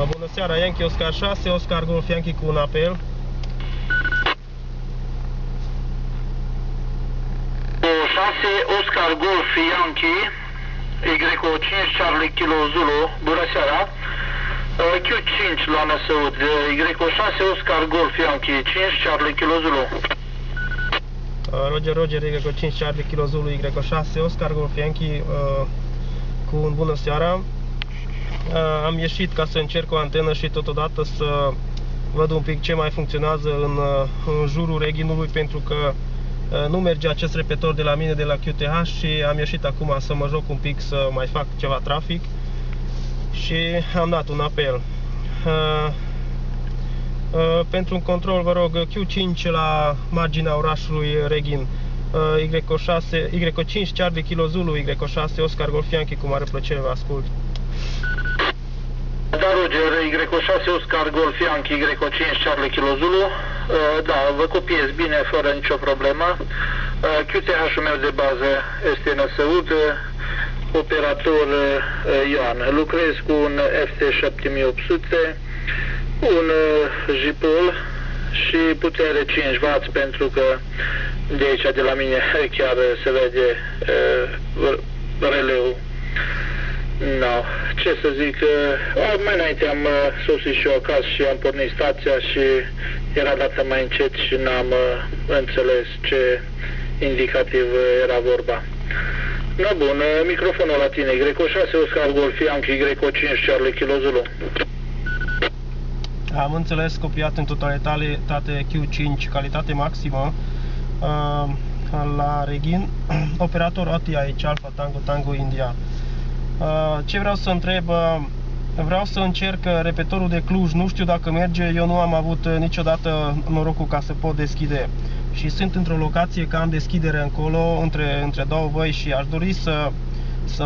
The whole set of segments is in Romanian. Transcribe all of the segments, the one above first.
Bună seara, Yankee Oscar 6, Oscar Golf Yankee cu un apel. 6, Oscar Golf Yankee, Y5 Charlie Kilo Zulu, bună seara. Q5 la Năsăud, Y6 Oscar Golf Yankee, 5 Charlie Kilo Zulu. Roger, Roger, Y5 Charlie Kilo Zulu, Y6 Oscar Golf Yankee cu un bună seara. Am ieșit ca să încerc o antenă și totodată să văd un pic ce mai funcționează în jurul reghinului, pentru că nu merge acest repetor de la mine, de la QTH, și am ieșit acum să mă joc un pic, să mai fac ceva trafic și am dat un apel. Pentru un control, vă rog, Q5 la marginea orașului Reghin, Y5 Charlie Kilo Zulu, Y6 Oscar Golf Yankee, cu mare plăcere vă ascult. Da, Roger, Y6 Oscar Golf Yankee, Y5 Charlie Kilo Zulu. Da, vă copiez bine, fără nicio problemă. QTH-ul meu de bază este Năsăud, operator Ioan. Lucrez cu un FT7800, un Jipol și putere 5W, pentru că de aici, de la mine, chiar se vede releul. No, ce să zic, mai înainte am sosit și eu acasă și am pornit stația și era dată mai încet și n-am înțeles ce indicativ era vorba. No, bun, microfonul la tine, Y6 Oscar Golf Yankee, Y5 Charlie Kilo Zulu. Am înțeles, copiat în totalitate Q5, calitate maximă la Reghin, operator ATI aici, Alpha Tango Tango India. Ce vreau să întreb, vreau să încerc repetorul de Cluj, nu știu dacă merge, eu nu am avut niciodată norocul ca să pot deschide și sunt într-o locație că am deschidere încolo, între două văi, și aș dori să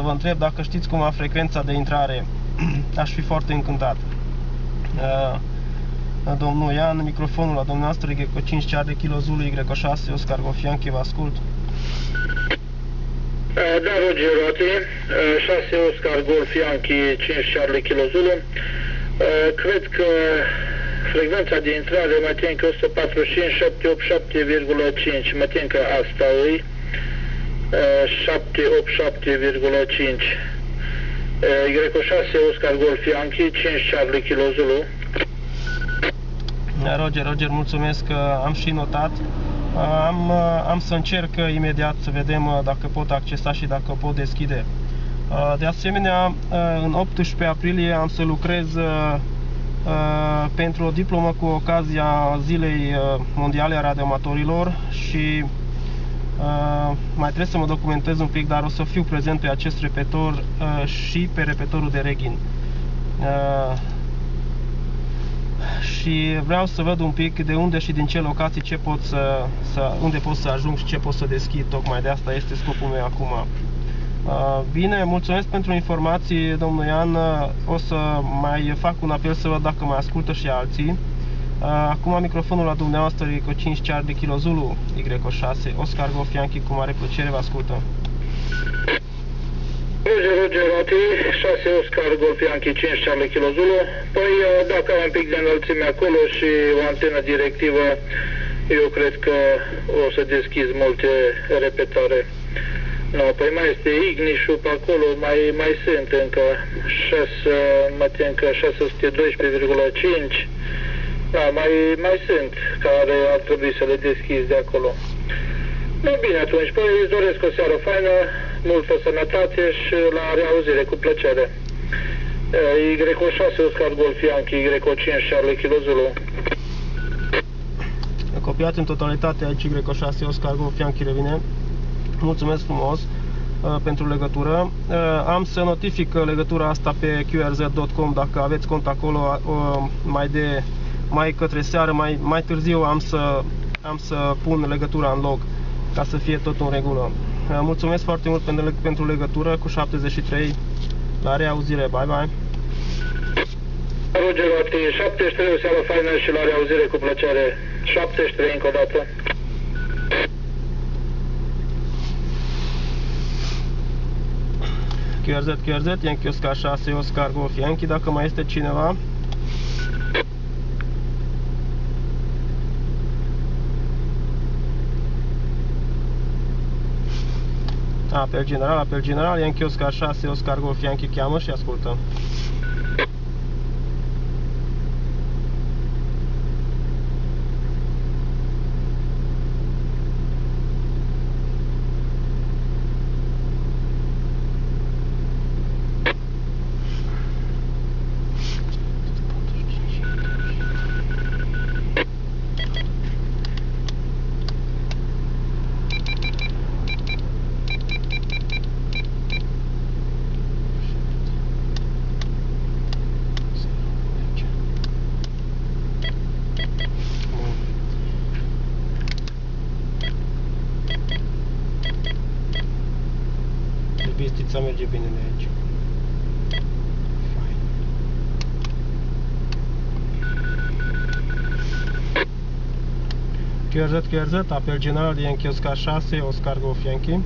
vă întreb dacă știți cum am frecvența de intrare. Aș fi foarte încântat. Domnul Ian, microfonul la dumneavoastră, Y5 Charlie Kilo Zulu, Y6 Oscar Golf Yankee, vă ascult. Da, Roger, Rote, 6 Oscar Golf Yankee, 5 Charlie Kilo Zulu. Cred că frecvența de intrare mă tin că 145, 787,5, mă tin că asta e 787,5. Y6 Oscar Golf Yankee, 5 Charlie Kilo Zulu. Roger, Roger, mulțumesc, am și notat. Am să încerc imediat să vedem dacă pot accesa și dacă pot deschide. De asemenea, în 18 aprilie am să lucrez pentru o diplomă cu ocazia Zilei Mondiale a Radioamatorilor și mai trebuie să mă documentez un pic, dar o să fiu prezent pe acest repetor și pe repetorul de Reghin. Și vreau să văd un pic de unde și din ce locații, unde pot să ajung și ce pot să deschid. Tocmai de asta este scopul meu acum. Bine, mulțumesc pentru informații, domnul Ian. O să mai fac un apel să văd dacă mai ascultă și alții. Acum microfonul la dumneavoastră, cu 5 Charlie Kilo Zulu, Y6 Oscar Golf Yankee, cu mare plăcere vă ascultă. Roger, Rote, 6 Oscar Golf Yankee, 5 Charlie Kilo Zulu. Păi, dacă ai un pic de înălțime acolo și o antenă directivă, eu cred că o să deschizi multe repetare. No, păi mai este Ignișul pe acolo, mai sunt încă 6, mă tin că 612,5. Da, mai sunt care ar trebui să le deschizi de acolo. No, bine atunci, păi îți doresc o seară faină, multă sănătate și la reauzire, cu plăcere. Y6 Oscar Golf Yankee, Y5 Charlie Kilo Zulu. Copiat în totalitate aici, Y6 Oscar Golf Yankee revine. Mulțumesc frumos pentru legătură. Am să notific legătura asta pe qrz.com, dacă aveți cont acolo, mai către seară, mai târziu am să pun legătura în log, ca să fie tot în regulă. Mulțumesc foarte mult pentru legătură cu 73. La reauzire, bye bye. Roger, 73, o seară faină și la reauzire, cu plăcere. 73 încă o dată. QRZ, Yankee Oscar 6 Oscar Golf Yankee, dacă mai este cineva. Apel general, Yankee Oscar 6, Oscar Golf Yankee cheamă și ascultă. Bistița merge bine de aici. QRZ, apel general Yankee Oscar 6, Oscar Golf Yankee.